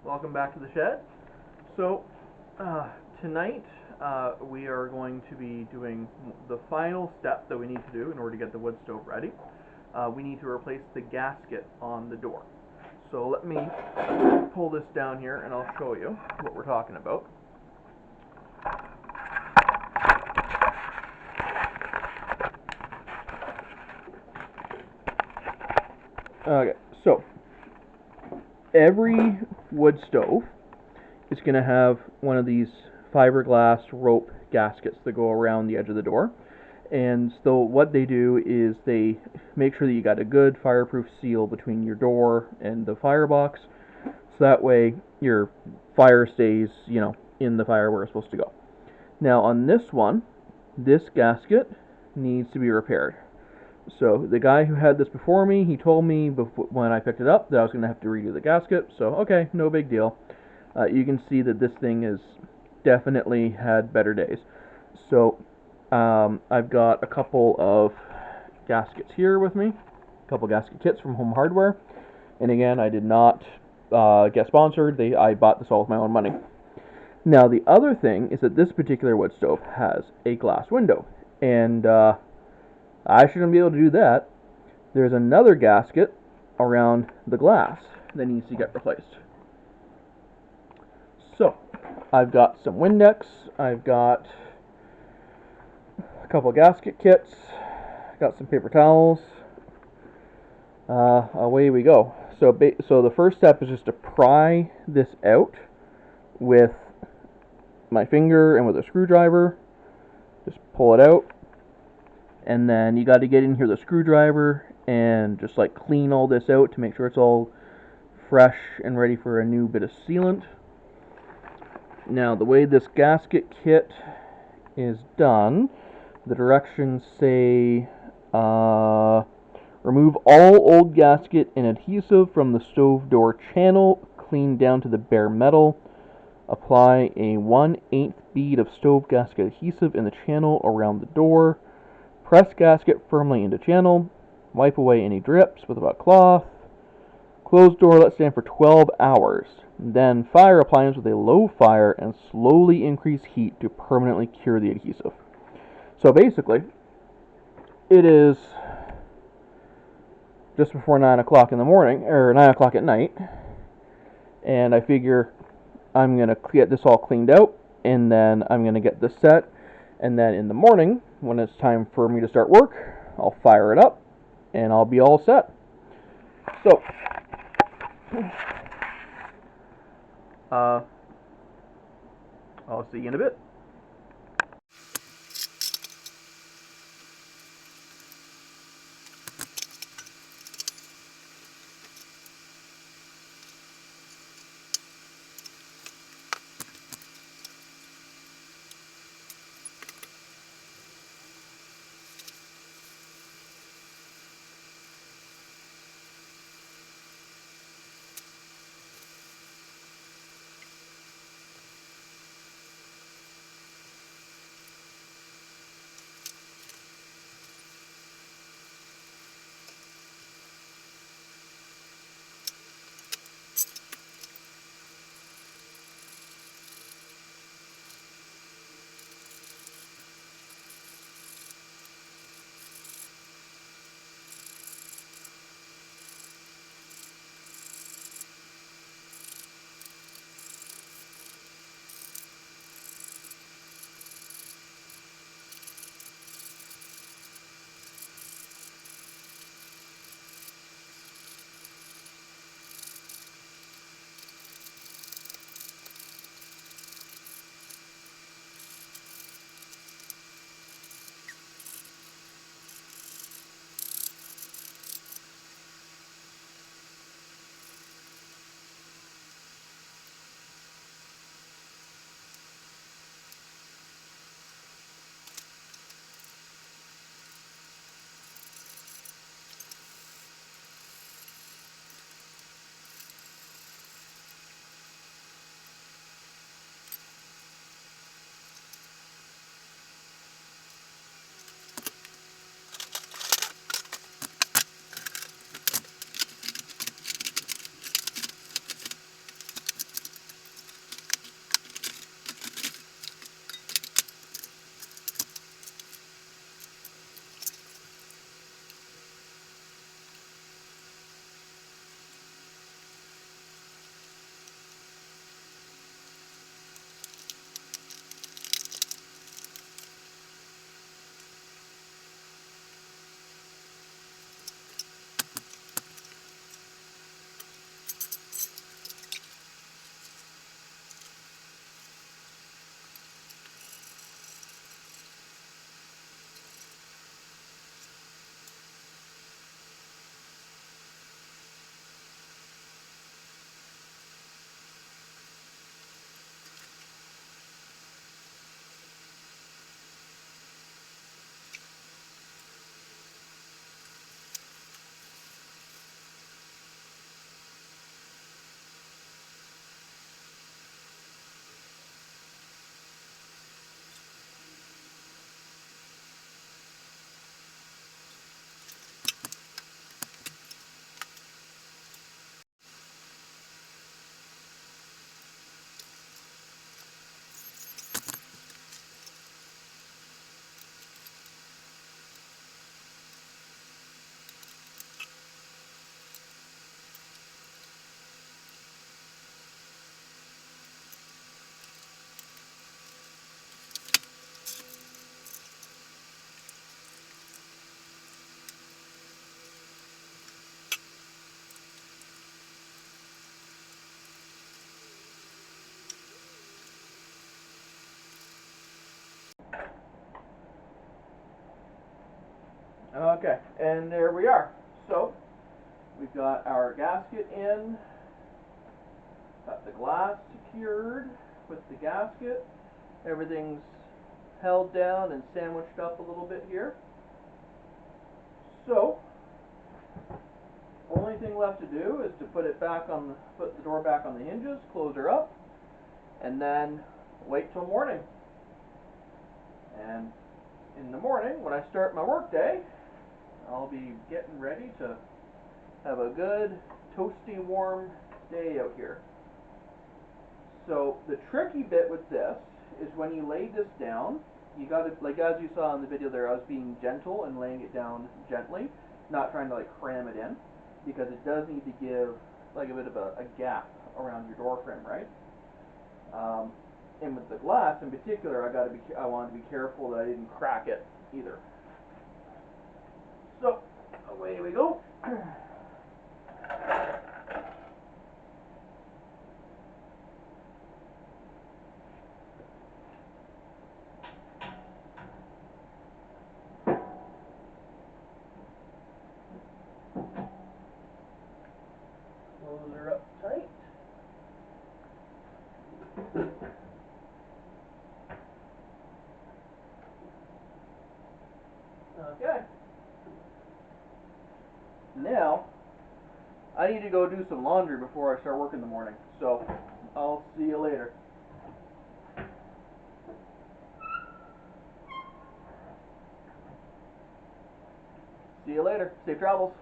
Welcome back to the shed. So, tonight we are going to be doing the final step that we need to do in order to get the wood stove ready. We need to replace the gasket on the door. So let me pull this down here and I'll show you what we're talking about. Okay, so every wood stove is going to have one of these fiberglass rope gaskets that go around the edge of the door. And so what they do is they make sure that you got a good fireproof seal between your door and the firebox, so that way your fire stays, in the fire where it's supposed to go. Now on this one, this gasket needs to be repaired. So the guy who had this before me, he told me when I picked it up that I was going to have to redo the gasket. So okay, no big deal. You can see that this thing has definitely had better days. So I've got a couple of gaskets here with me, a couple gasket kits from Home Hardware. And again, I did not get sponsored. I bought this all with my own money. Now the other thing is that this particular wood stove has a glass window, and I shouldn't be able to do that. There's another gasket around the glass that needs to get replaced. So, I've got some Windex, I've got a couple gasket kits, got some paper towels. Away we go. So the first step is just to pry this out with my finger and with a screwdriver. Just pull it out. And then you got to get in here with a screwdriver and just like clean all this out to make sure it's all fresh and ready for a new bit of sealant. Now the way this gasket kit is done, the directions say remove all old gasket and adhesive from the stove door channel, clean down to the bare metal. Apply a 1/8 bead of stove gasket adhesive in the channel around the door. Press gasket firmly into channel. Wipe away any drips with a wet cloth. Close door, let stand for 12 hours. Then fire appliance with a low fire and slowly increase heat to permanently cure the adhesive. So basically, it is just before 9 o'clock in the morning, or 9 o'clock at night, and I figure I'm going to get this all cleaned out, and then I'm going to get this set, and then in the morning, when it's time for me to start work, I'll fire it up, and I'll be all set. So, I'll see you in a bit. Okay, and there we are. So we've got our gasket in, got the glass secured with the gasket. Everything's held down and sandwiched up a little bit here. So only thing left to do is to put the door back on the hinges, close her up, and then wait till morning. And in the morning, when I start my work day, I'll be getting ready to have a good toasty warm day out here. So the tricky bit with this is when you lay this down, you gotta, like as you saw in the video there, I was being gentle and laying it down gently, not trying to like cram it in, because it does need to give like a bit of a gap around your door frame, right? And with the glass in particular, I wanted to be careful that I didn't crack it either. So away we go. Close her up tight. Okay. Now, I need to go do some laundry before I start work in the morning, so I'll see you later. See you later. Safe travels.